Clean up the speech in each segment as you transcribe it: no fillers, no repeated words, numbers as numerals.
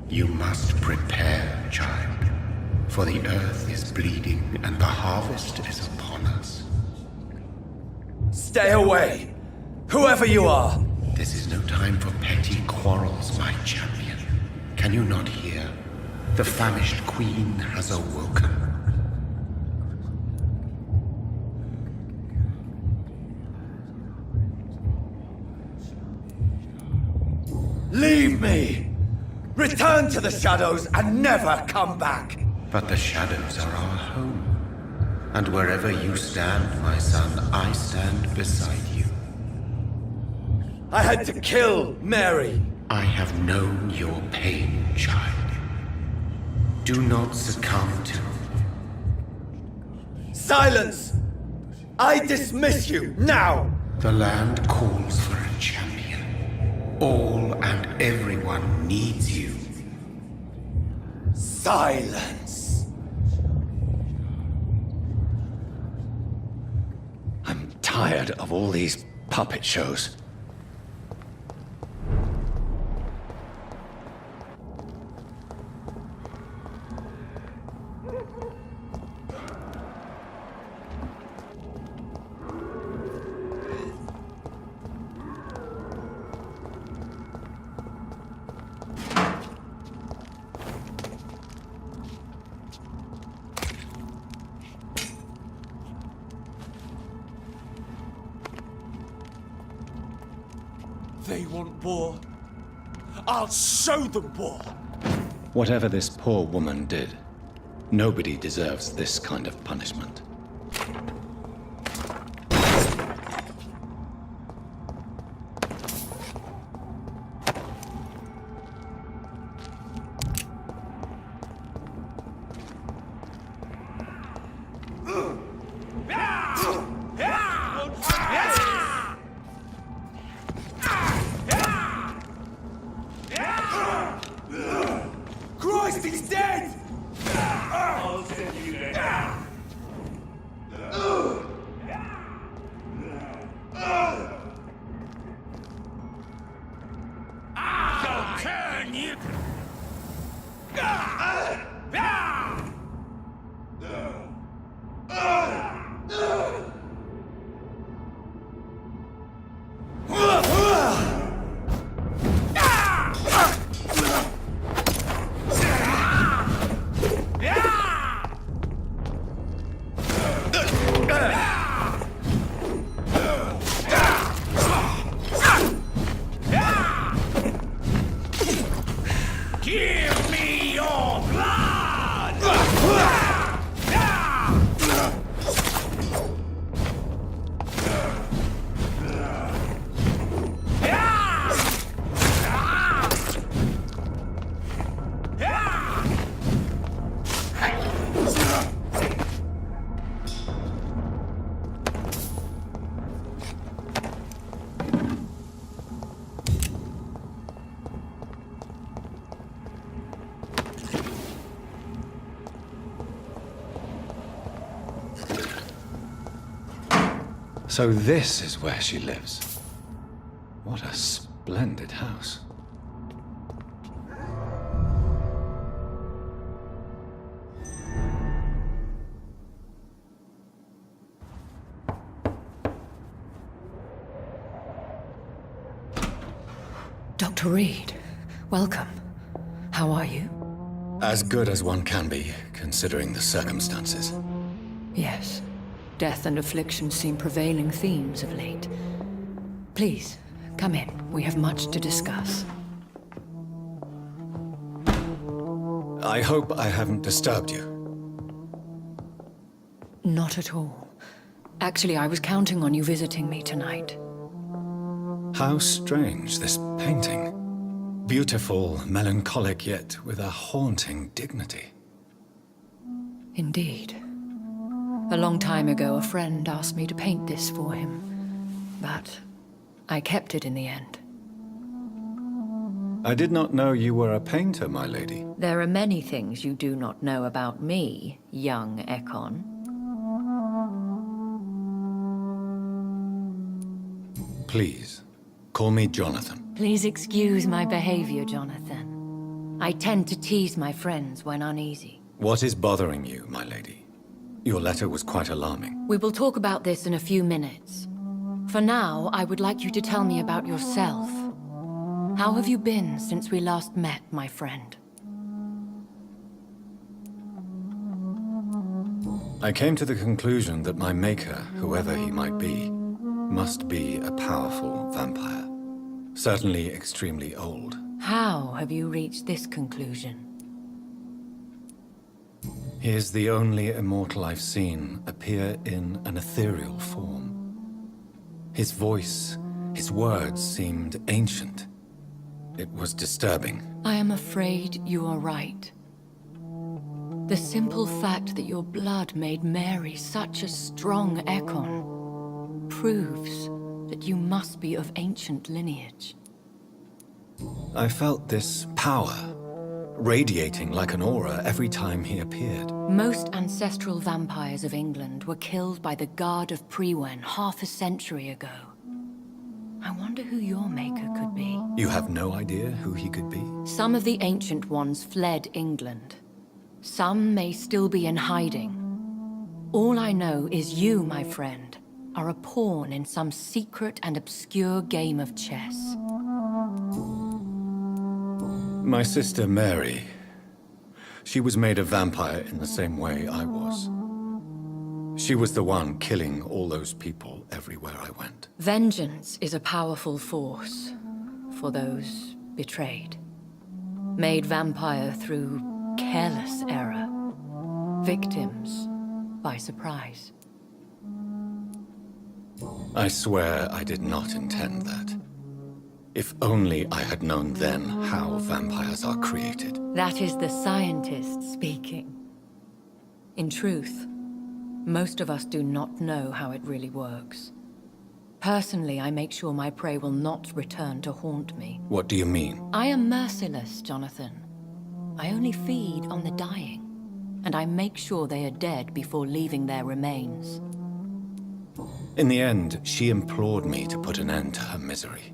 You must prepare, child, for the earth is bleeding and the harvest is upon us. Stay away! Whoever you are! This is no time for petty quarrels, my champion. Can you not hear? The famished queen has awoken. Leave me! Return to the shadows and never come back! But the shadows are our home. And wherever you stand, my son, I stand beside you. I had to kill Mary! I have known your pain, child. Do not succumb to... Silence! I dismiss you, now! The land calls for a champion. All and everyone needs you. Silence! I'm tired of all these puppet shows. They want war. I'll show them war! Whatever this poor woman did, nobody deserves this kind of punishment. Christ, he's dead! Shall turn you. Give me your blood! So this is where she lives. What a splendid house. Dr. Reed, welcome. How are you? As good as one can be, considering the circumstances. Yes. Death and affliction seem prevailing themes of late. Please, come in. We have much to discuss. I hope I haven't disturbed you. Not at all. Actually, I was counting on you visiting me tonight. How strange, this painting. Beautiful, melancholic, yet with a haunting dignity. Indeed. A long time ago, a friend asked me to paint this for him, but I kept it in the end. I did not know you were a painter, my lady. There are many things you do not know about me, young Ekon. Please, call me Jonathan. Please excuse my behavior, Jonathan. I tend to tease my friends when uneasy. What is bothering you, my lady? Your letter was quite alarming. We will talk about this in a few minutes. For now, I would like you to tell me about yourself. How have you been since we last met, my friend? I came to the conclusion that my maker, whoever he might be, must be a powerful vampire. Certainly extremely old. How have you reached this conclusion? He is the only immortal I've seen appear in an ethereal form. His voice, his words seemed ancient. It was disturbing. I am afraid you are right. The simple fact that your blood made Mary such a strong Ekon proves that you must be of ancient lineage. I felt this power, radiating like an aura every time he appeared. Most ancestral vampires of England were killed by the Guard of Priwen half a century ago. I wonder who your maker could be. You have no idea who he could be? Some of the ancient ones fled England. Some may still be in hiding. All I know is you, my friend, are a pawn in some secret and obscure game of chess. My sister Mary. She was made a vampire in the same way I was. She was the one killing all those people everywhere I went. Vengeance is a powerful force for those betrayed. Made vampire through careless error. Victims by surprise. I swear I did not intend that. If only I had known then how vampires are created. That is the scientist speaking. In truth, most of us do not know how it really works. Personally, I make sure my prey will not return to haunt me. What do you mean? I am merciless, Jonathan. I only feed on the dying, and I make sure they are dead before leaving their remains. In the end, she implored me to put an end to her misery.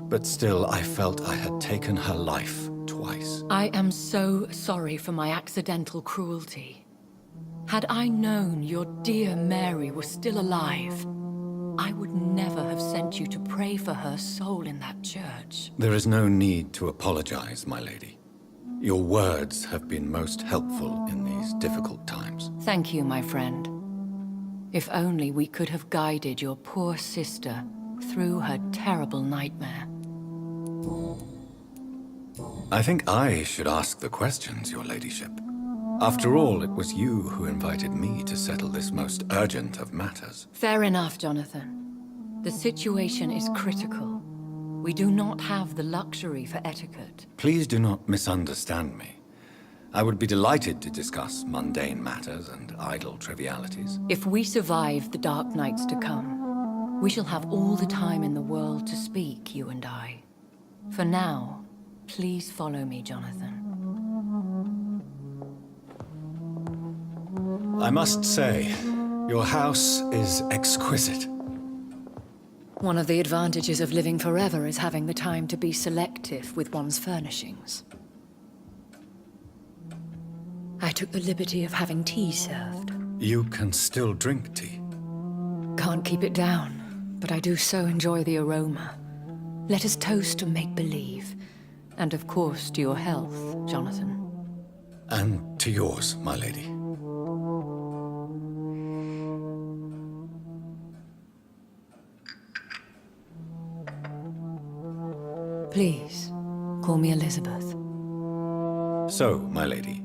But still, I felt I had taken her life twice. I am so sorry for my accidental cruelty. Had I known your dear Mary was still alive, I would never have sent you to pray for her soul in that church. There is no need to apologize, my lady. Your words have been most helpful in these difficult times. Thank you, my friend. If only we could have guided your poor sister through her terrible nightmare. I think I should ask the questions, your ladyship. After all, it was you who invited me to settle this most urgent of matters. Fair enough, Jonathan. The situation is critical. We do not have the luxury for etiquette. Please do not misunderstand me. I would be delighted to discuss mundane matters and idle trivialities. If we survive the dark nights to come, we shall have all the time in the world to speak, you and I. For now, please follow me, Jonathan. I must say, your house is exquisite. One of the advantages of living forever is having the time to be selective with one's furnishings. I took the liberty of having tea served. You can still drink tea. Can't keep it down, but I do so enjoy the aroma. Let us toast to make-believe. And of course to your health, Jonathan. And to yours, my lady. Please, call me Elisabeth. So, my lady,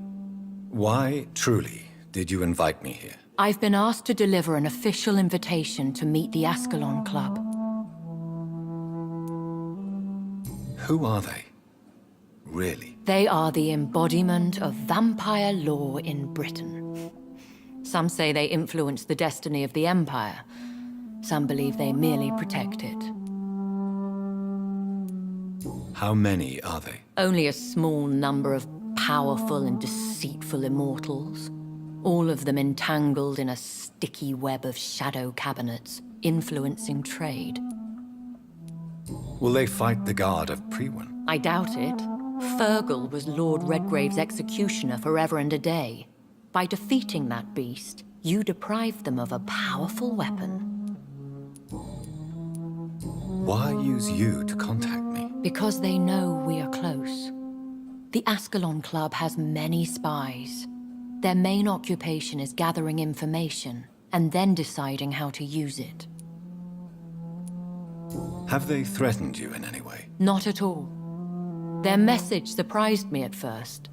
why, truly, did you invite me here? I've been asked to deliver an official invitation to meet the Ascalon Club. Who are they? Really? They are the embodiment of vampire law in Britain. Some say they influence the destiny of the Empire. Some believe they merely protect it. How many are they? Only a small number of powerful and deceitful immortals. All of them entangled in a sticky web of shadow cabinets, influencing trade. Will they fight the Guard of Priwen? I doubt it. Fergal was Lord Redgrave's executioner forever and a day. By defeating that beast, you deprived them of a powerful weapon. Why use you to contact me? Because they know we are close. The Ascalon Club has many spies. Their main occupation is gathering information and then deciding how to use it. Have they threatened you in any way? Not at all. Their message surprised me at first,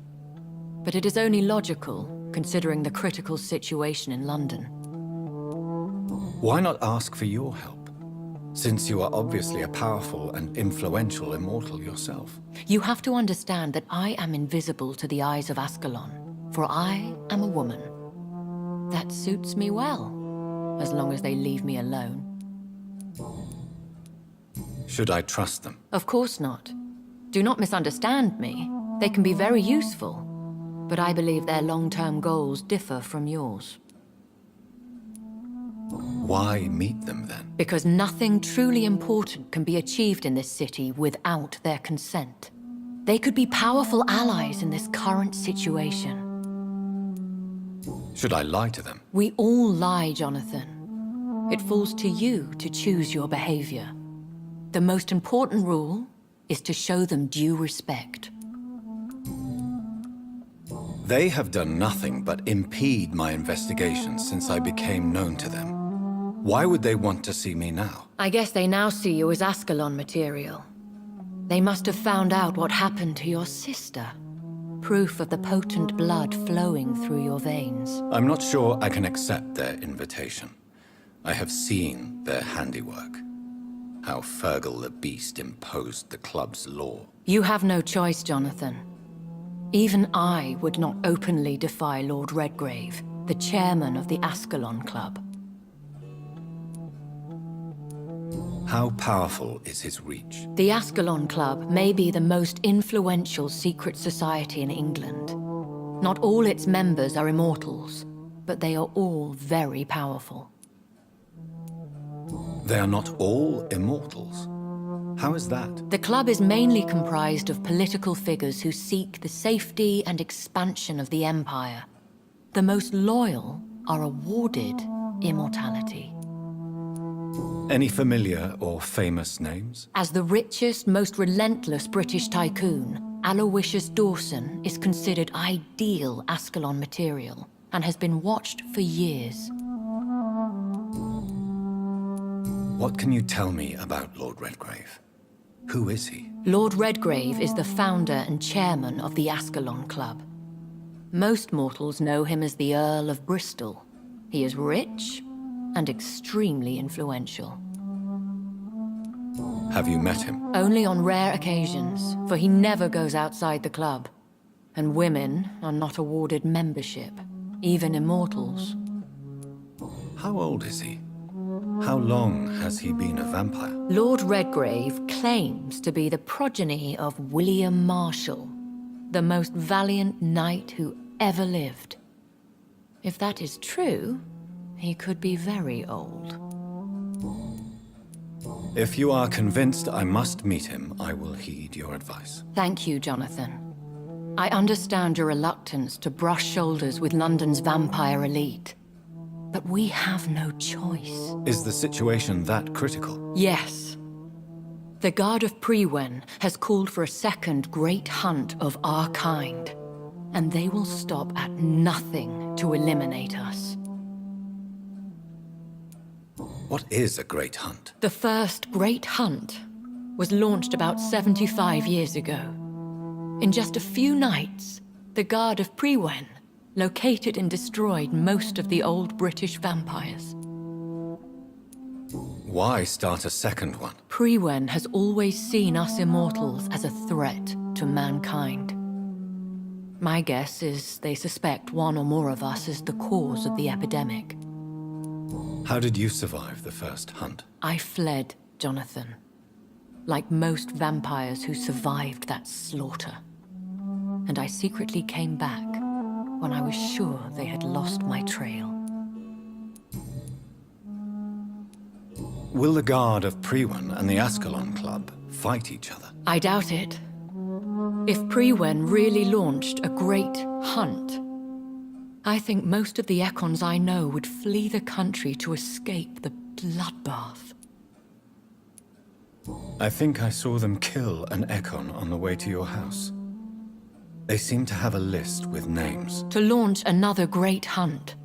but it is only logical, considering the critical situation in London. Why not ask for your help, since you are obviously a powerful and influential immortal yourself? You have to understand that I am invisible to the eyes of Ascalon, for I am a woman. That suits me well, as long as they leave me alone. Should I trust them? Of course not. Do not misunderstand me. They can be very useful, but I believe their long-term goals differ from yours. Why meet them then? Because nothing truly important can be achieved in this city without their consent. They could be powerful allies in this current situation. Should I lie to them? We all lie, Jonathan. It falls to you to choose your behavior. The most important rule is to show them due respect. They have done nothing but impede my investigations since I became known to them. Why would they want to see me now? I guess they now see you as Ascalon material. They must have found out what happened to your sister. Proof of the potent blood flowing through your veins. I'm not sure I can accept their invitation. I have seen their handiwork. How Fergal the Beast imposed the club's law. You have no choice, Jonathan. Even I would not openly defy Lord Redgrave, the chairman of the Ascalon Club. How powerful is his reach? The Ascalon Club may be the most influential secret society in England. Not all its members are immortals, but they are all very powerful. They are not all immortals. How is that? The club is mainly comprised of political figures who seek the safety and expansion of the Empire. The most loyal are awarded immortality. Any familiar or famous names? As the richest, most relentless British tycoon, Aloysius Dawson is considered ideal Ascalon material and has been watched for years. What can you tell me about Lord Redgrave? Who is he? Lord Redgrave is the founder and chairman of the Ascalon Club. Most mortals know him as the Earl of Bristol. He is rich and extremely influential. Have you met him? Only on rare occasions, for he never goes outside the club. And women are not awarded membership, even immortals. How old is he? How long has he been a vampire? Lord Redgrave claims to be the progeny of William Marshall, the most valiant knight who ever lived. If that is true, he could be very old. If you are convinced I must meet him, I will heed your advice. Thank you, Jonathan. I understand your reluctance to brush shoulders with London's vampire elite. But we have no choice. Is the situation that critical? Yes. The Guard of Prewen has called for a second great hunt of our kind, and they will stop at nothing to eliminate us. What is a great hunt? The first great hunt was launched about 75 years ago. In just a few nights, the Guard of Prewen located and destroyed most of the old British vampires. Why start a second one? Prewen has always seen us immortals as a threat to mankind. My guess is they suspect one or more of us as the cause of the epidemic. How did you survive the first hunt? I fled, Jonathan. Like most vampires who survived that slaughter. And I secretly came back when I was sure they had lost my trail. Will the Guard of Prewen and the Ascalon Club fight each other? I doubt it. If Priwen really launched a great hunt, I think most of the Ekons I know would flee the country to escape the bloodbath. I think I saw them kill an Ekon on the way to your house. They seem to have a list with names. To launch another great hunt,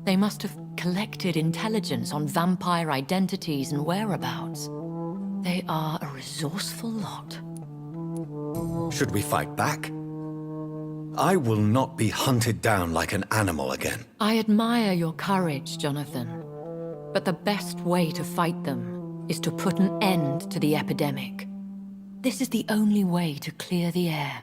they must have collected intelligence on vampire identities and whereabouts. They are a resourceful lot. Should we fight back? I will not be hunted down like an animal again. I admire your courage, Jonathan. But the best way to fight them is to put an end to the epidemic. This is the only way to clear the air.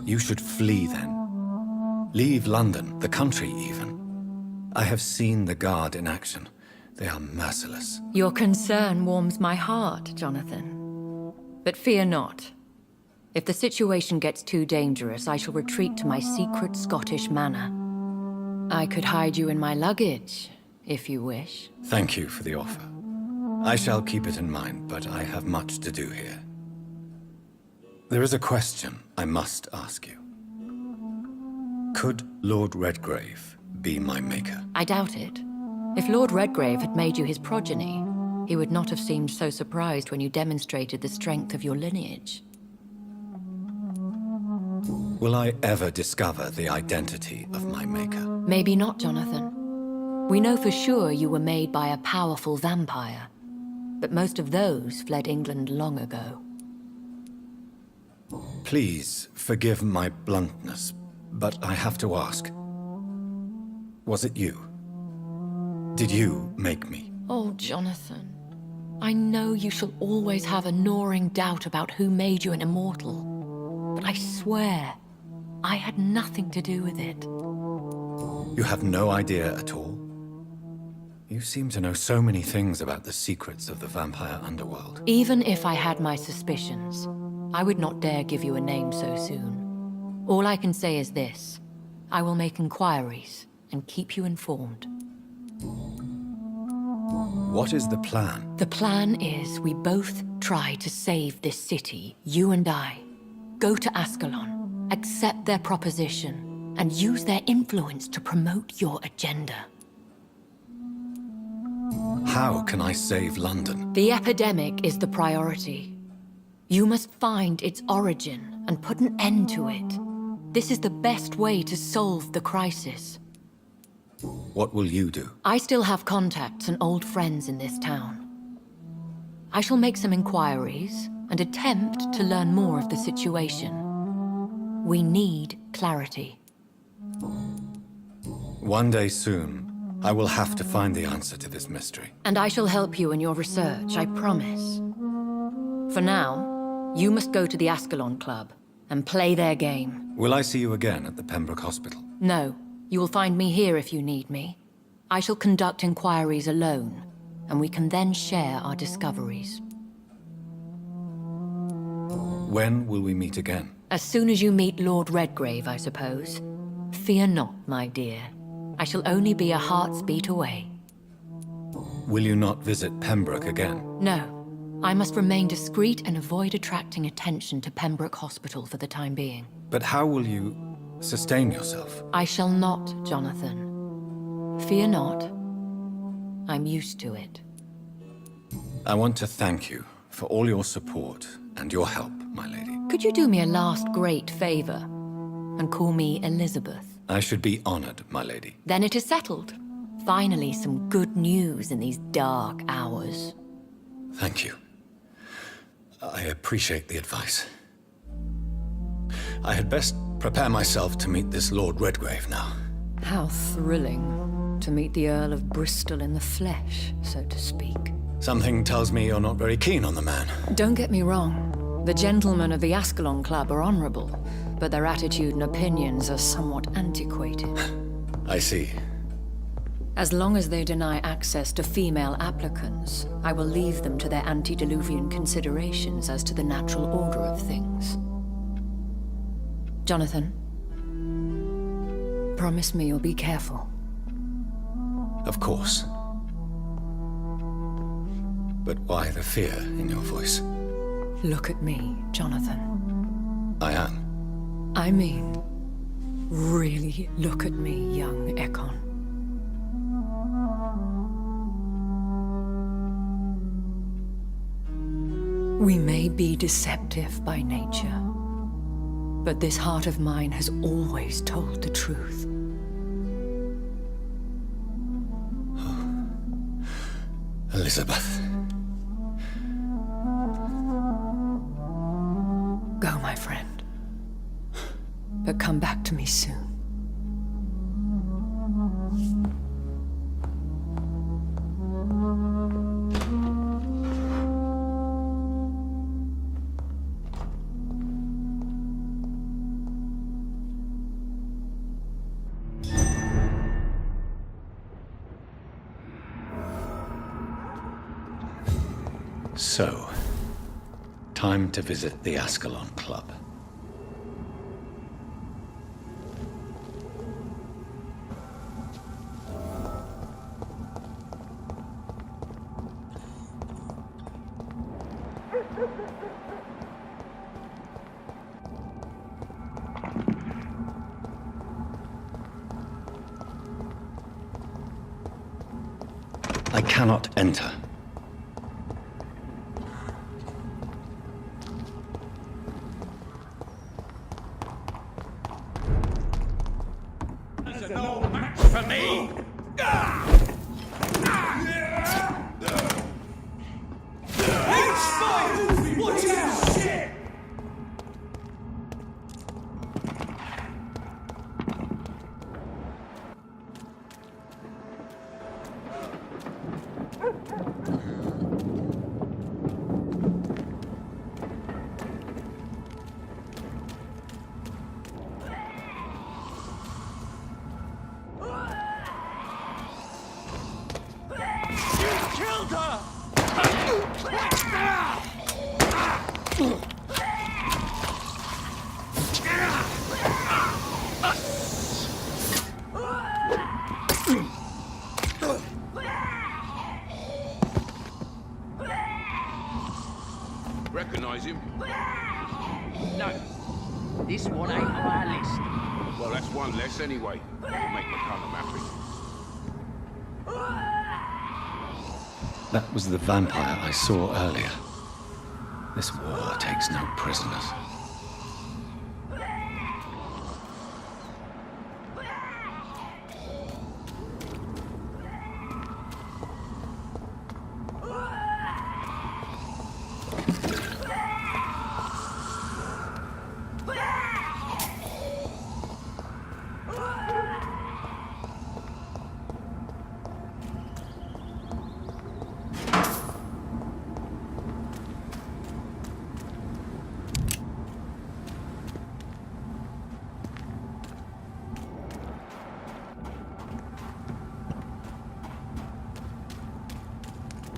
You should flee then. Leave London, the country even. I have seen the Guard in action. They are merciless. Your concern warms my heart, Jonathan. But fear not. If the situation gets too dangerous, I shall retreat to my secret Scottish manor. I could hide you in my luggage, if you wish. Thank you for the offer. I shall keep it in mind, but I have much to do here. There is a question I must ask you. Could Lord Redgrave be my maker? I doubt it. If Lord Redgrave had made you his progeny, he would not have seemed so surprised when you demonstrated the strength of your lineage. Will I ever discover the identity of my maker? Maybe not, Jonathan. We know for sure you were made by a powerful vampire, but most of those fled England long ago. Please forgive my bluntness, but I have to ask. Was it you? Did you make me? Oh, Jonathan. I know you shall always have a gnawing doubt about who made you an immortal, but I swear, I had nothing to do with it. You have no idea at all? You seem to know so many things about the secrets of the vampire underworld. Even if I had my suspicions, I would not dare give you a name so soon. All I can say is this: I will make inquiries and keep you informed. What is the plan? The plan is we both try to save this city, you and I. Go to Ascalon, accept their proposition, and use their influence to promote your agenda. How can I save London? The epidemic is the priority. You must find its origin and put an end to it. This is the best way to solve the crisis. What will you do? I still have contacts and old friends in this town. I shall make some inquiries and attempt to learn more of the situation. We need clarity. One day soon, I will have to find the answer to this mystery. And I shall help you in your research, I promise. For now, you must go to the Ascalon Club and play their game. Will I see you again at the Pembroke Hospital? No, you will find me here if you need me. I shall conduct inquiries alone, and we can then share our discoveries. When will we meet again? As soon as you meet Lord Redgrave, I suppose. Fear not, my dear. I shall only be a heart's beat away. Will you not visit Pembroke again? No. I must remain discreet and avoid attracting attention to Pembroke Hospital for the time being. But how will you sustain yourself? I shall not, Jonathan. Fear not. I'm used to it. I want to thank you for all your support and your help, my lady. Could you do me a last great favor and call me Elisabeth? I should be honored, my lady. Then it is settled. Finally, some good news in these dark hours. Thank you. I appreciate the advice. I had best prepare myself to meet this Lord Redgrave now. How thrilling to meet the Earl of Bristol in the flesh, so to speak. Something tells me you're not very keen on the man. Don't get me wrong. The gentlemen of the Ascalon Club are honorable, but their attitude and opinions are somewhat antiquated. I see. As long as they deny access to female applicants, I will leave them to their antediluvian considerations as to the natural order of things. Jonathan, promise me you'll be careful. Of course. But why the fear in your voice? Look at me, Jonathan. I am. I mean, really look at me, young Ekon. We may be deceptive by nature, but this heart of mine has always told the truth. Elisabeth. Go, my friend. But come back to me soon. So, time to visit the Ascalon Club. I cannot enter. These are no match for me! Watch out! Shit! Killed her! Recognize him? No, this one ain't on our list. Well, that's one less anyway. We'll make McCullum happy. That was the vampire I saw earlier. This war takes no prisoners.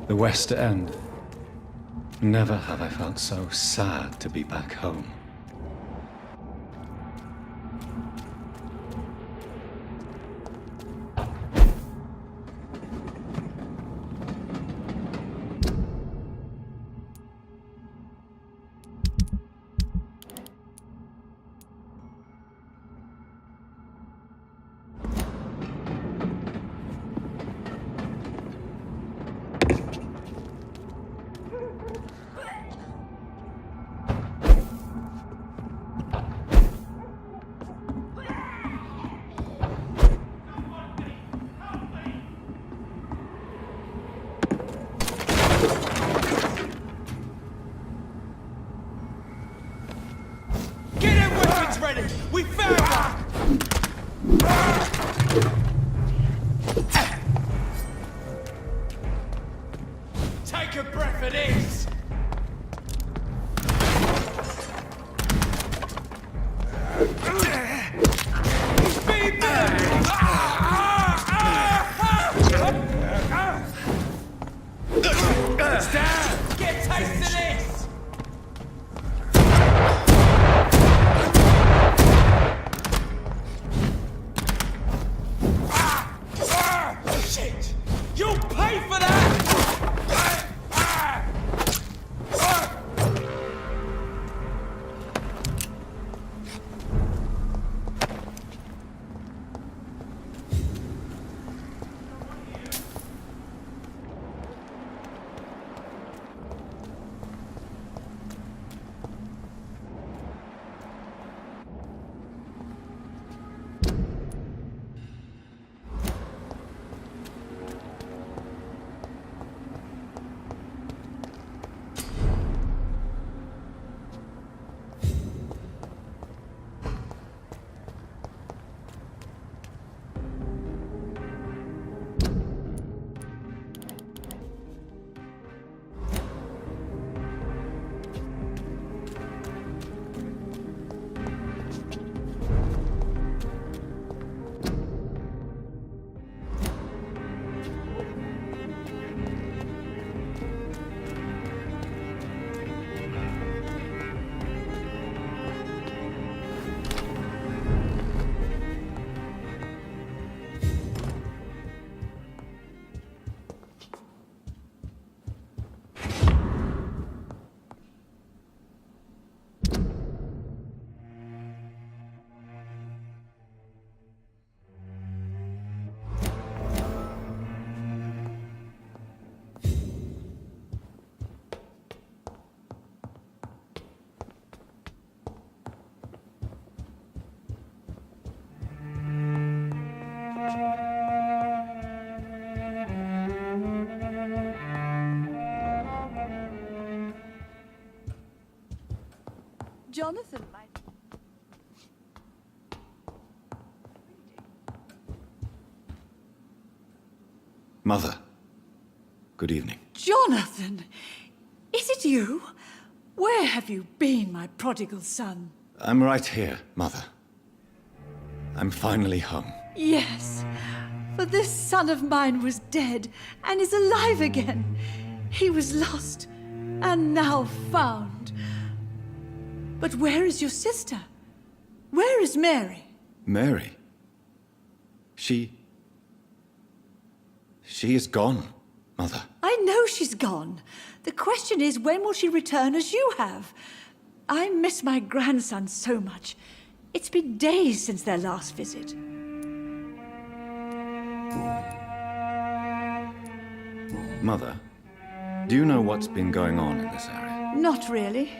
The West End. Never have I felt so sad to be back home. Get them weapons ready! We found one! Take a breath of this! He's being burned! It's down! Get a taste of this! Shit! You'll pay for that! Jonathan, my... Mother, good evening. Jonathan! Is it you? Where have you been, my prodigal son? I'm right here, Mother. I'm finally home. Yes, for this son of mine was dead and is alive again. He was lost and now found. But where is your sister? Where is Mary? Mary? She is gone, Mother. I know she's gone. The question is, when will she return as you have? I miss my grandson so much. It's been days since their last visit. Mother, do you know what's been going on in this area? Not really.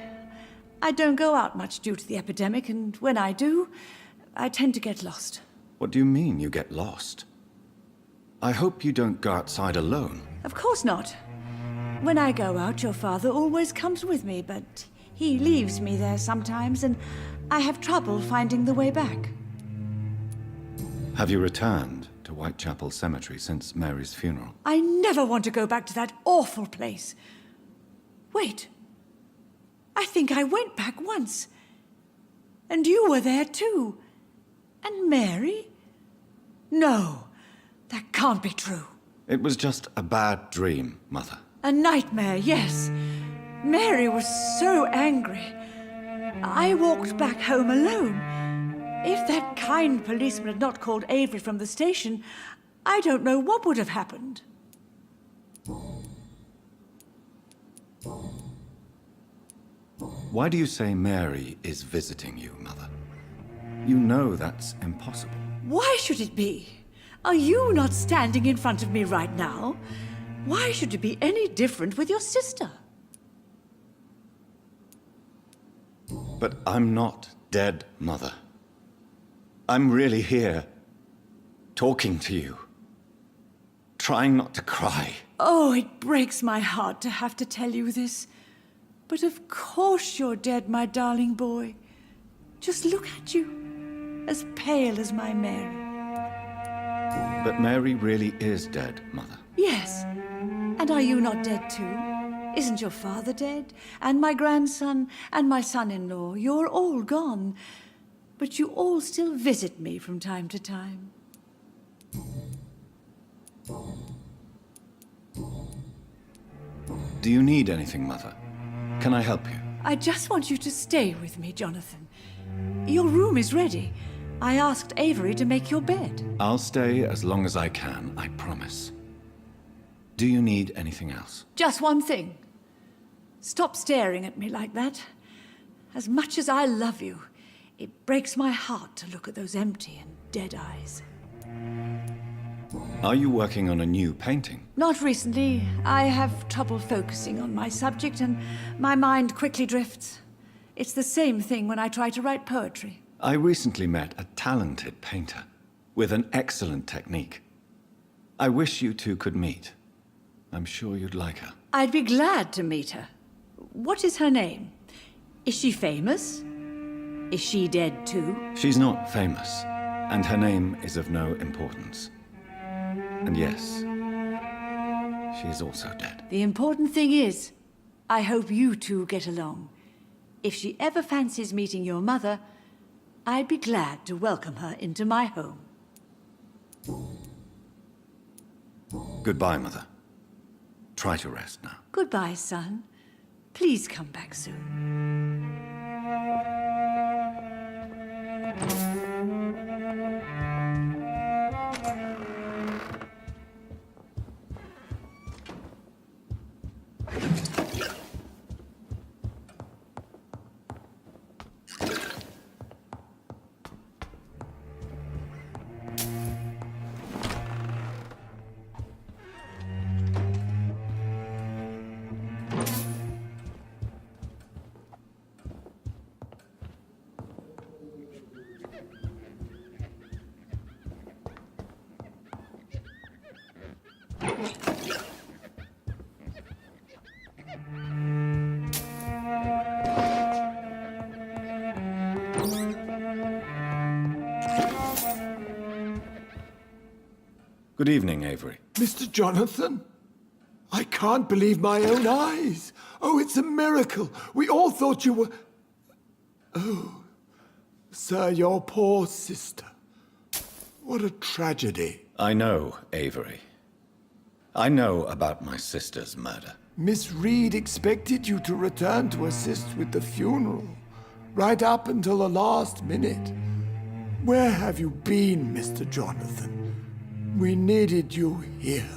I don't go out much due to the epidemic, and when I do, I tend to get lost. What do you mean you get lost? I hope you don't go outside alone. Of course not. When I go out, your father always comes with me, but he leaves me there sometimes, and I have trouble finding the way back. Have you returned to Whitechapel Cemetery since Mary's funeral? I never want to go back to that awful place. Wait. I think I went back once. And you were there too. And Mary? No, that can't be true. It was just a bad dream, Mother. A nightmare, yes. Mary was so angry. I walked back home alone. If that kind policeman had not called Avery from the station, I don't know what would have happened. Why do you say Mary is visiting you, Mother? You know that's impossible. Why should it be? Are you not standing in front of me right now? Why should it be any different with your sister? But I'm not dead, Mother. I'm really here, talking to you, trying not to cry. Oh, it breaks my heart to have to tell you this. But of course you're dead, my darling boy. Just look at you, as pale as my Mary. But Mary really is dead, Mother. Yes. And are you not dead too? Isn't your father dead? And my grandson, and my son-in-law, you're all gone. But you all still visit me from time to time. Do you need anything, Mother? Can I help you? I just want you to stay with me, Jonathan. Your room is ready. I asked Avery to make your bed. I'll stay as long as I can, I promise. Do you need anything else? Just one thing. Stop staring at me like that. As much as I love you, it breaks my heart to look at those empty and dead eyes. Are you working on a new painting? Not recently. I have trouble focusing on my subject, and my mind quickly drifts. It's the same thing when I try to write poetry. I recently met a talented painter with an excellent technique. I wish you two could meet. I'm sure you'd like her. I'd be glad to meet her. What is her name? Is she famous? Is she dead too? She's not famous, and her name is of no importance. And yes, she is also dead. The important thing is, I hope you two get along. If she ever fancies meeting your mother, I'd be glad to welcome her into my home. Goodbye, Mother. Try to rest now. Goodbye, son. Please come back soon. Good evening, Avery. Mr. Jonathan? I can't believe my own eyes. Oh, it's a miracle. We all thought you were... Oh, sir, your poor sister. What a tragedy. I know, Avery. I know about my sister's murder. Miss Reed expected you to return to assist with the funeral, right up until the last minute. Where have you been, Mr. Jonathan? We needed you here.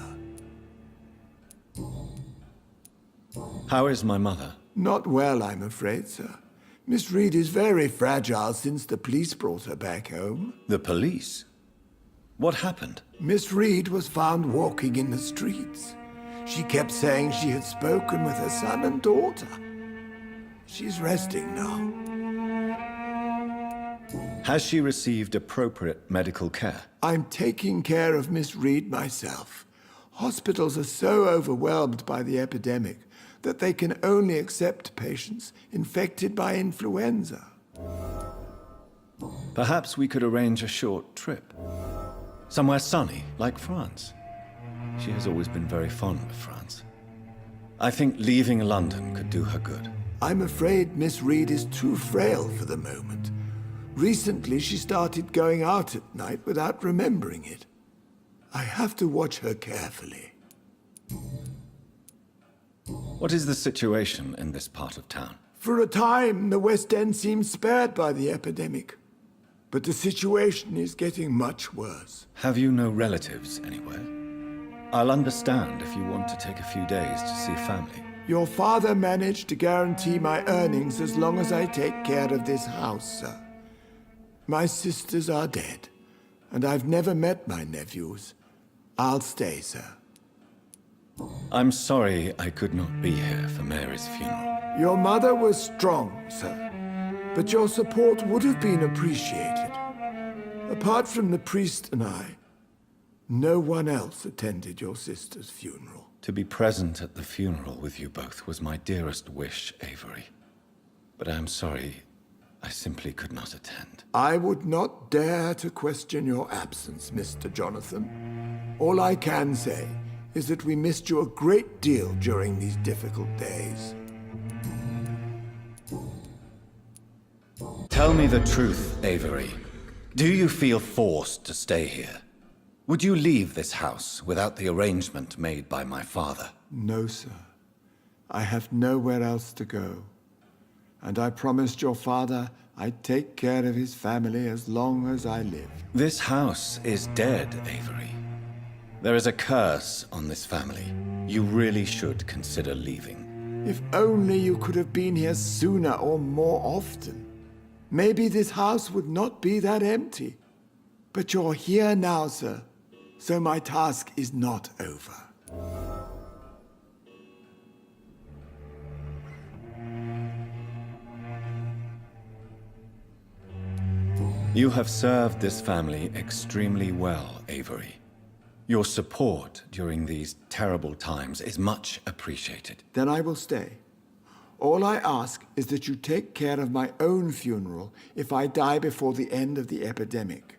How is my mother? Not well, I'm afraid, sir. Miss Reed is very fragile since the police brought her back home. The police? What happened? Miss Reed was found walking in the streets. She kept saying she had spoken with her son and daughter. She's resting now. Has she received appropriate medical care? I'm taking care of Miss Reed myself. Hospitals are so overwhelmed by the epidemic that they can only accept patients infected by influenza. Perhaps we could arrange a short trip. Somewhere sunny, like France. She has always been very fond of France. I think leaving London could do her good. I'm afraid Miss Reed is too frail for the moment. Recently, she started going out at night without remembering it. I have to watch her carefully. What is the situation in this part of town? For a time, the West End seemed spared by the epidemic. But the situation is getting much worse. Have you no relatives anywhere? I'll understand if you want to take a few days to see family. Your father managed to guarantee my earnings as long as I take care of this house, sir. My sisters are dead, and I've never met my nephews. I'll stay, sir. I'm sorry I could not be here for Mary's funeral. Your mother was strong, sir. But your support would have been appreciated. Apart from the priest and I, no one else attended your sister's funeral. To be present at the funeral with you both was my dearest wish, Avery. But I am sorry, I simply could not attend. I would not dare to question your absence, Mr. Jonathan. All I can say is that we missed you a great deal during these difficult days. Tell me the truth, Avery. Do you feel forced to stay here? Would you leave this house without the arrangement made by my father? No, sir. I have nowhere else to go. And I promised your father I'd take care of his family as long as I live. This house is dead, Avery. There is a curse on this family. You really should consider leaving. If only you could have been here sooner or more often. Maybe this house would not be that empty. But you're here now, sir. So my task is not over. You have served this family extremely well, Avery. Your support during these terrible times is much appreciated. Then I will stay. All I ask is that you take care of my own funeral if I die before the end of the epidemic.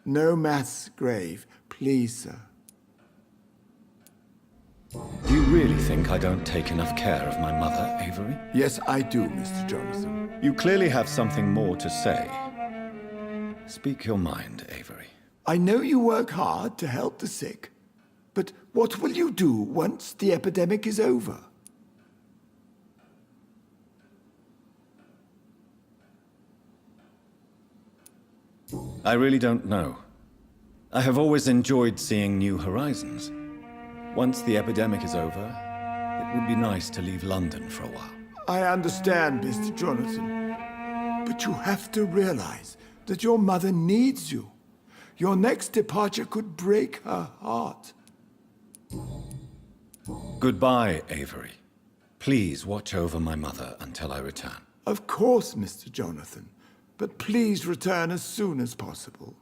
No mass grave, please, sir. Do you really think I don't take enough care of my mother, Avery? Yes, I do, Mr. Jonathan. You clearly have something more to say. Speak your mind, Avery. I know you work hard to help the sick, but what will you do once the epidemic is over? I really don't know. I have always enjoyed seeing new horizons. Once the epidemic is over, it would be nice to leave London for a while. I understand, Mr. Jonathan, but you have to realize that your mother needs you. Your next departure could break her heart. Goodbye, Avery. Please watch over my mother until I return. Of course, Mr. Jonathan, but please return as soon as possible.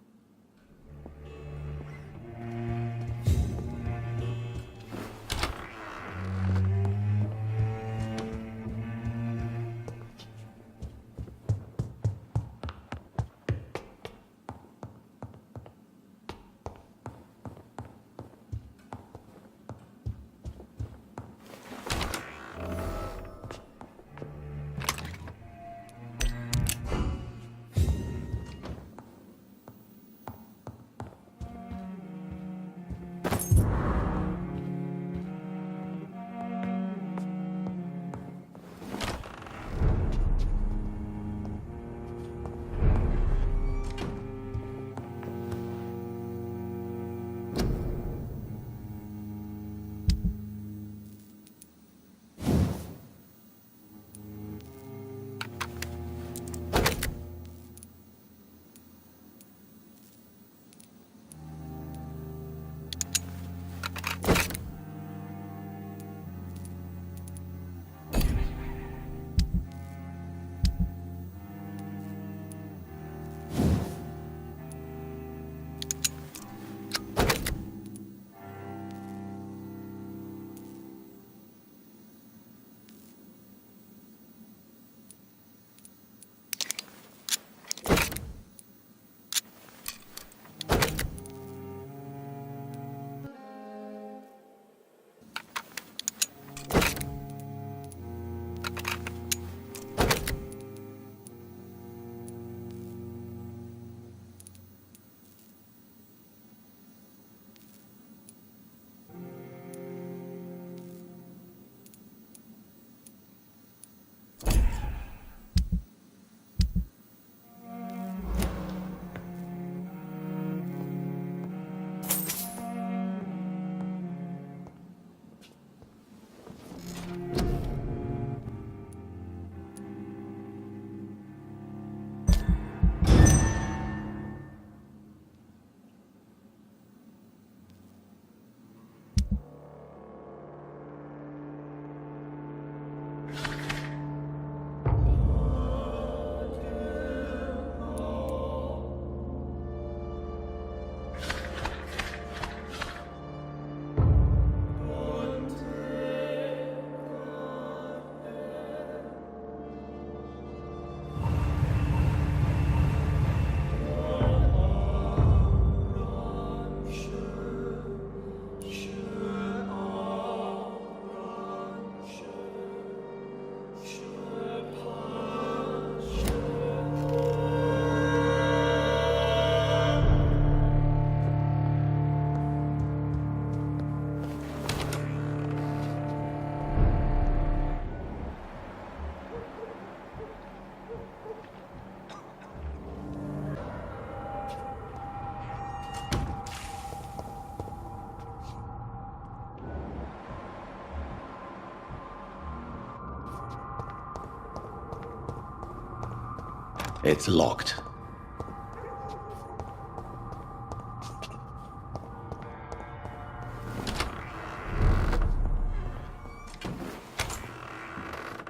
It's locked.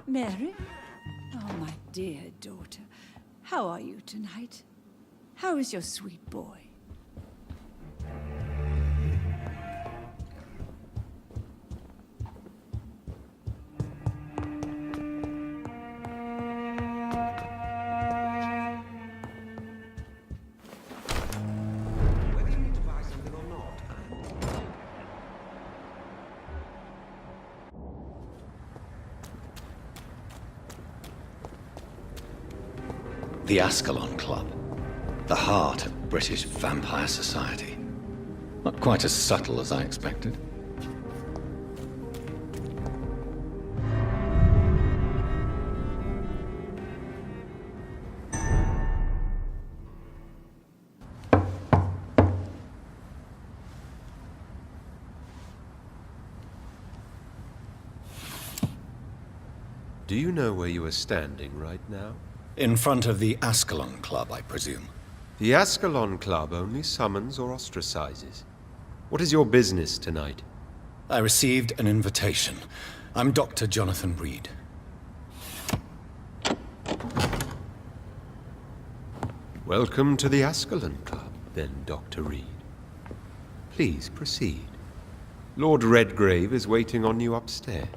Mary? Oh, my dear daughter. How are you tonight? How is your sweet boy? The Ascalon Club. The heart of British vampire society. Not quite as subtle as I expected. Do you know where you are standing right now? In front of the Ascalon Club, I presume. The Ascalon Club only summons or ostracizes. What is your business tonight? I received an invitation. I'm Dr. Jonathan Reed. Welcome to the Ascalon Club, then, Dr. Reed. Please proceed. Lord Redgrave is waiting on you upstairs.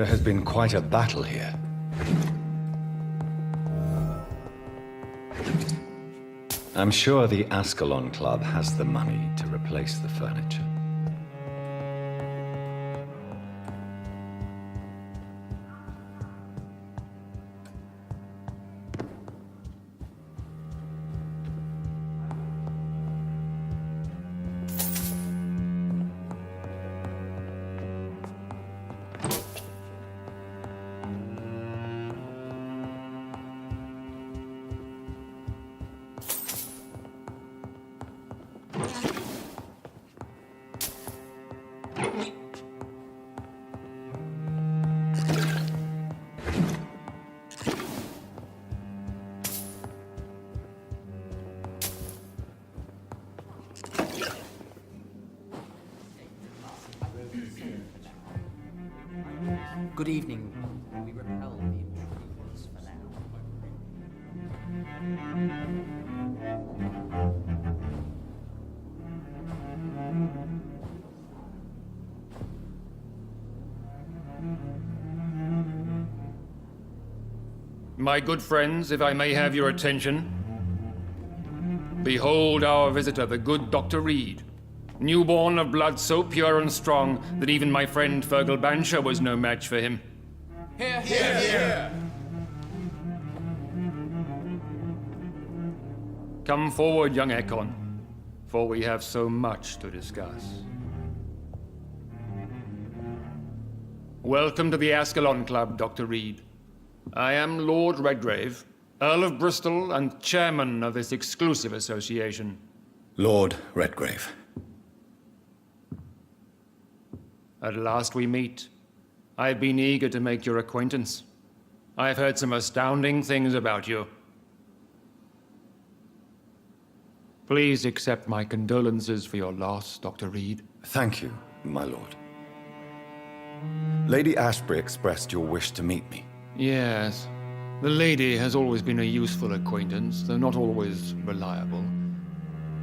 There has been quite a battle here. I'm sure the Ascalon Club has the money to replace the furniture. Good evening. We repel the intruders for now. My good friends, if I may have your attention. Behold our visitor, the good Dr. Reed. Newborn of blood so pure and strong that even my friend Fergal Bansher was no match for him. Here, here, here! Come forward, young Ekon, for we have so much to discuss. Welcome to the Ascalon Club, Dr. Reed. I am Lord Redgrave, Earl of Bristol and chairman of this exclusive association. Lord Redgrave. At last we meet. I've been eager to make your acquaintance. I've heard some astounding things about you. Please accept my condolences for your loss, Dr. Reed. Thank you, my lord. Lady Ashbury expressed your wish to meet me. Yes. The lady has always been a useful acquaintance, though not always reliable.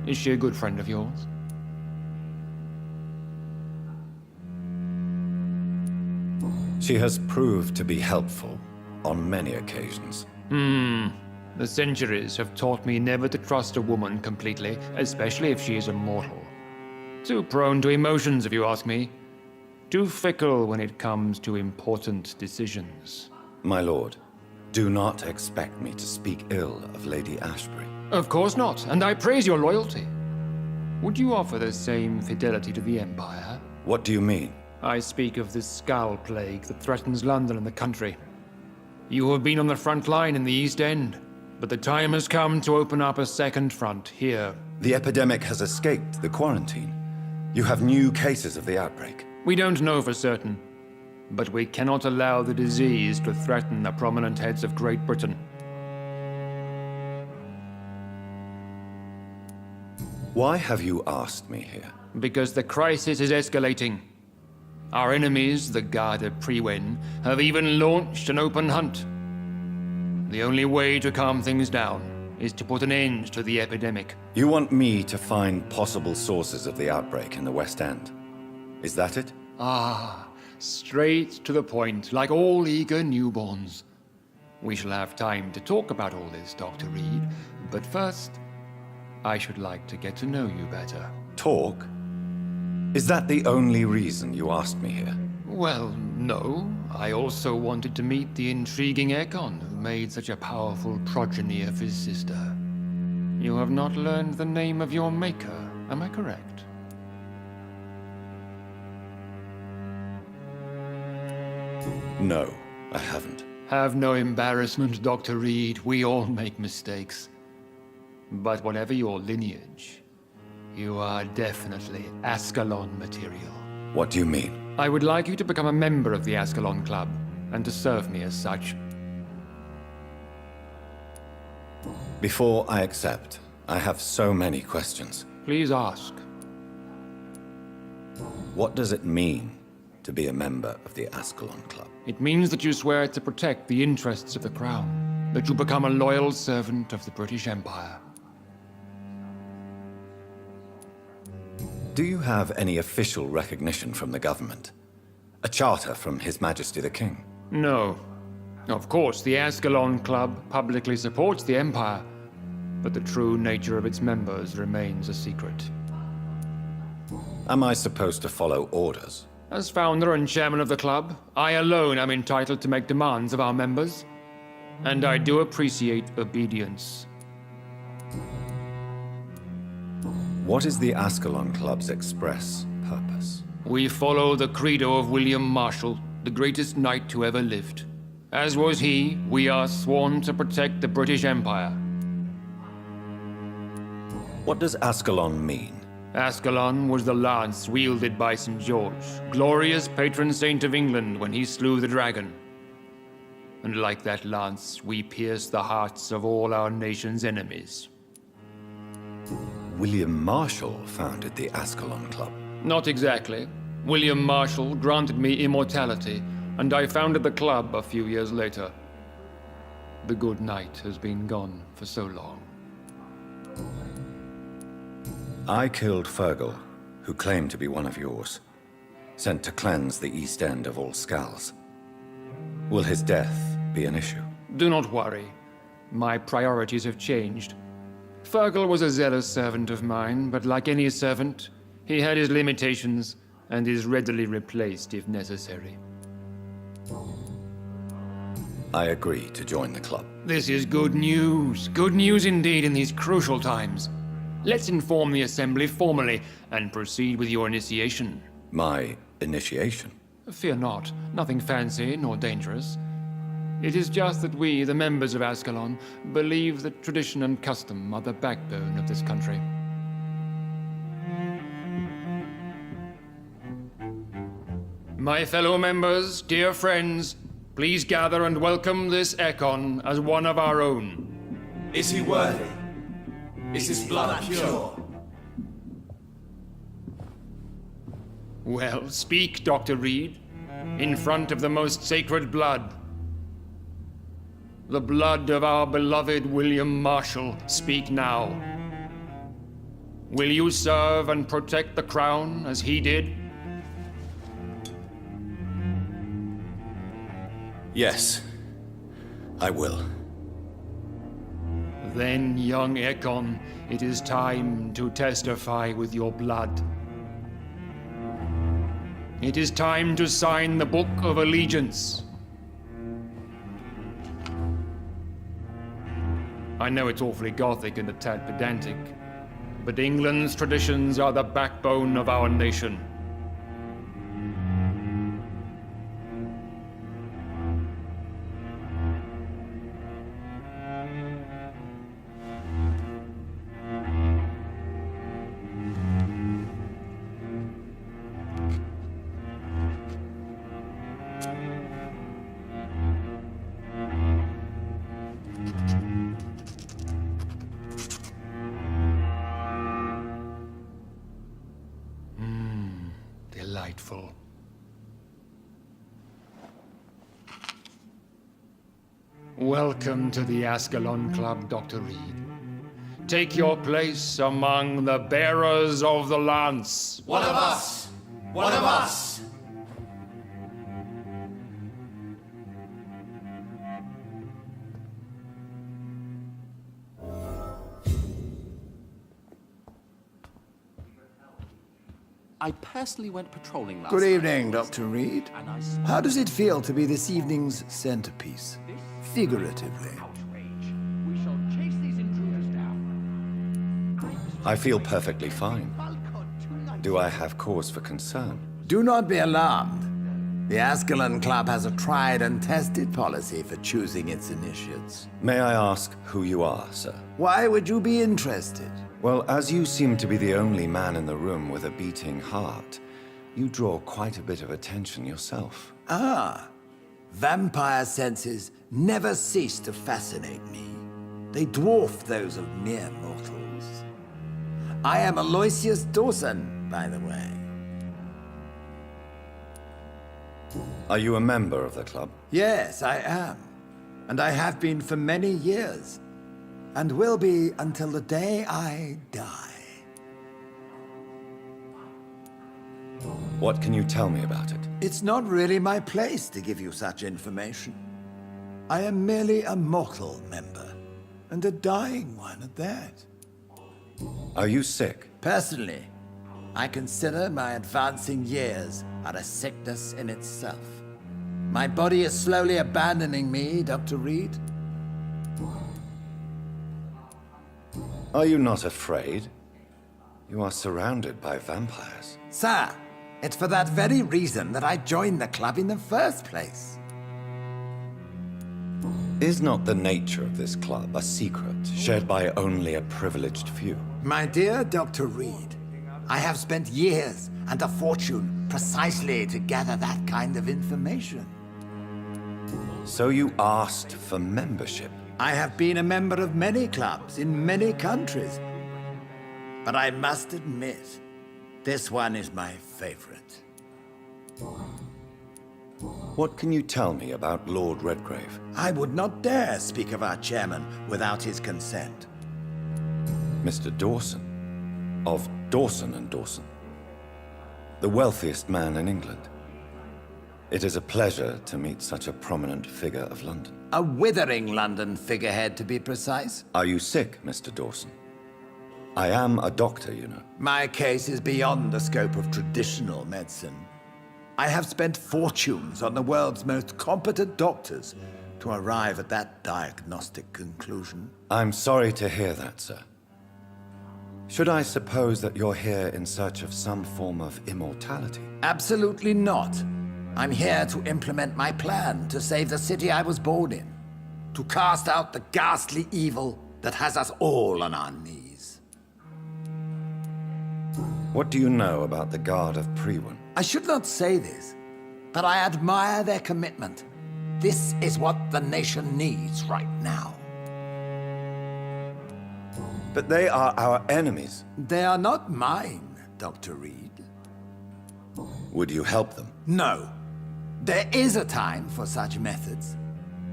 Is she a good friend of yours? She has proved to be helpful on many occasions. The centuries have taught me never to trust a woman completely, especially if she is a mortal. Too prone to emotions, if you ask me. Too fickle when it comes to important decisions. My lord, do not expect me to speak ill of Lady Ashbury. Of course not, and I praise your loyalty. Would you offer the same fidelity to the Empire? What do you mean? I speak of the Skull Plague that threatens London and the country. You have been on the front line in the East End, but the time has come to open up a second front here. The epidemic has escaped the quarantine. You have new cases of the outbreak. We don't know for certain, but we cannot allow the disease to threaten the prominent heads of Great Britain. Why have you asked me here? Because the crisis is escalating. Our enemies, the Garda Priwen, have even launched an open hunt. The only way to calm things down is to put an end to the epidemic. You want me to find possible sources of the outbreak in the West End? Is that it? Straight to the point, like all eager newborns. We shall have time to talk about all this, Dr. Reed, but first, I should like to get to know you better. Talk? Is that the only reason you asked me here? Well, no. I also wanted to meet the intriguing Ekon who made such a powerful progeny of his sister. You have not learned the name of your maker, am I correct? No, I haven't. Have no embarrassment, Dr. Reed. We all make mistakes. But whatever your lineage, you are definitely Ascalon material. What do you mean? I would like you to become a member of the Ascalon Club, and to serve me as such. Before I accept, I have so many questions. Please ask. What does it mean to be a member of the Ascalon Club? It means that you swear to protect the interests of the Crown, that you become a loyal servant of the British Empire. Do you have any official recognition from the government? A charter from His Majesty the King? No. Of course, the Ascalon Club publicly supports the Empire, but the true nature of its members remains a secret. Am I supposed to follow orders? As founder and chairman of the club, I alone am entitled to make demands of our members, and I do appreciate obedience. What is the Ascalon Club's express purpose? We follow the credo of William Marshall, the greatest knight who ever lived. As was he, we are sworn to protect the British Empire. What does Ascalon mean? Ascalon was the lance wielded by St. George, glorious patron saint of England when he slew the dragon. And like that lance, we pierce the hearts of all our nation's enemies. William Marshall founded the Ascalon Club. Not exactly. William Marshall granted me immortality, and I founded the club a few years later. The good knight has been gone for so long. I killed Fergal, who claimed to be one of yours, sent to cleanse the East End of all Skulls. Will his death be an issue? Do not worry. My priorities have changed. Fergal was a zealous servant of mine, but like any servant, he had his limitations and is readily replaced if necessary. I agree to join the club. This is good news. Good news indeed in these crucial times. Let's inform the Assembly formally and proceed with your initiation. My initiation? Fear not. Nothing fancy nor dangerous. It is just that we, the members of Ascalon, believe that tradition and custom are the backbone of this country. My fellow members, dear friends, please gather and welcome this Ekon as one of our own. Is he worthy? Is his blood pure? Well, speak, Dr. Reed, in front of the most sacred blood. The blood of our beloved William Marshall. Speak now. Will you serve and protect the crown as he did? Yes, I will. Then, young Ekon, it is time to testify with your blood. It is time to sign the Book of Allegiance. I know it's awfully gothic and a tad pedantic, but England's traditions are the backbone of our nation. Delightful. Welcome to the Ascalon Club, Dr. Reed. Take your place among the bearers of the lance. One of us! One of us! I personally went patrolling last Good night. evening, Dr. Reed. And I How does it feel to be this evening's centerpiece? Figuratively. Outrage. We shall chase these intruders down. I feel perfectly fine. Do I have cause for concern? Do not be alarmed. The Ascalon Club has a tried and tested policy for choosing its initiates. May I ask who you are, sir? Why would you be interested? Well, as you seem to be the only man in the room with a beating heart, you draw quite a bit of attention yourself. Ah, vampire senses never cease to fascinate me. They dwarf those of mere mortals. I am Aloysius Dawson, by the way. Are you a member of the club? Yes, I am. And I have been for many years. And will be until the day I die. What can you tell me about it? It's not really my place to give you such information. I am merely a mortal member, and a dying one at that. Are you sick? Personally, I consider my advancing years are a sickness in itself. My body is slowly abandoning me, Dr. Reed. Are you not afraid? You are surrounded by vampires. Sir, it's for that very reason that I joined the club in the first place. Is not the nature of this club a secret shared by only a privileged few? My dear Dr. Reed, I have spent years and a fortune precisely to gather that kind of information. So you asked for membership? I have been a member of many clubs in many countries. But I must admit, this one is my favorite. What can you tell me about Lord Redgrave? I would not dare speak of our chairman without his consent. Mr. Dawson, of Dawson and Dawson, the wealthiest man in England. It is a pleasure to meet such a prominent figure of London. A withering London figurehead, to be precise. Are you sick, Mr. Dawson? I am a doctor, you know. My case is beyond the scope of traditional medicine. I have spent fortunes on the world's most competent doctors to arrive at that diagnostic conclusion. I'm sorry to hear that, sir. Should I suppose that you're here in search of some form of immortality? Absolutely not. I'm here to implement my plan to save the city I was born in. To cast out the ghastly evil that has us all on our knees. What do you know about the Guard of Priwen? I should not say this, but I admire their commitment. This is what the nation needs right now. But they are our enemies. They are not mine, Dr. Reed. Would you help them? No. There is a time for such methods.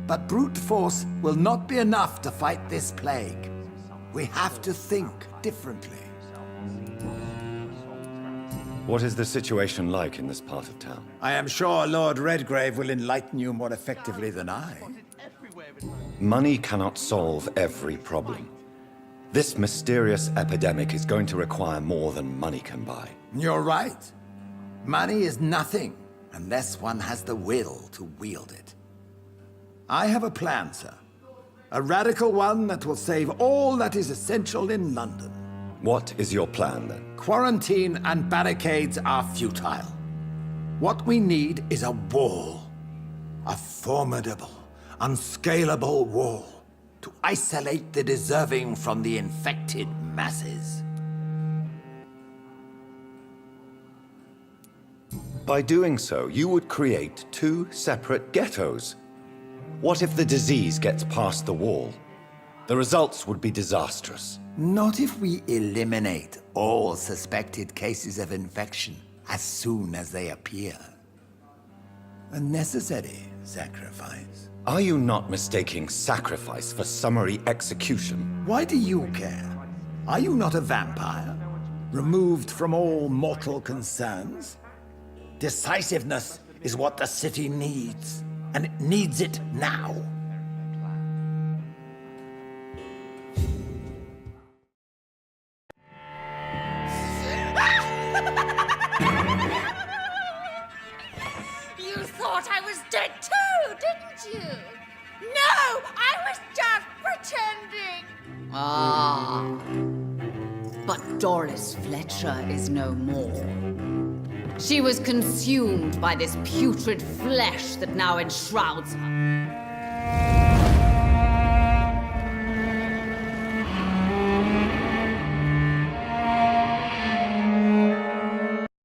But brute force will not be enough to fight this plague. We have to think differently. What is the situation like in this part of town? I am sure Lord Redgrave will enlighten you more effectively than I. Money cannot solve every problem. This mysterious epidemic is going to require more than money can buy. You're right. Money is nothing unless one has the will to wield it. I have a plan, sir. A radical one that will save all that is essential in London. What is your plan, then? Quarantine and barricades are futile. What we need is a wall. A formidable, unscalable wall to isolate the deserving from the infected masses. By doing so, you would create two separate ghettos. What if the disease gets past the wall? The results would be disastrous. Not if we eliminate all suspected cases of infection as soon as they appear. A necessary sacrifice. Are you not mistaking sacrifice for summary execution? Why do you care? Are you not a vampire? Removed from all mortal concerns? Decisiveness is what the city needs, and it needs it now. You thought I was dead too, didn't you? No, I was just pretending. Ah. But Doris Fletcher is no more. She was consumed by this putrid flesh that now enshrouds her.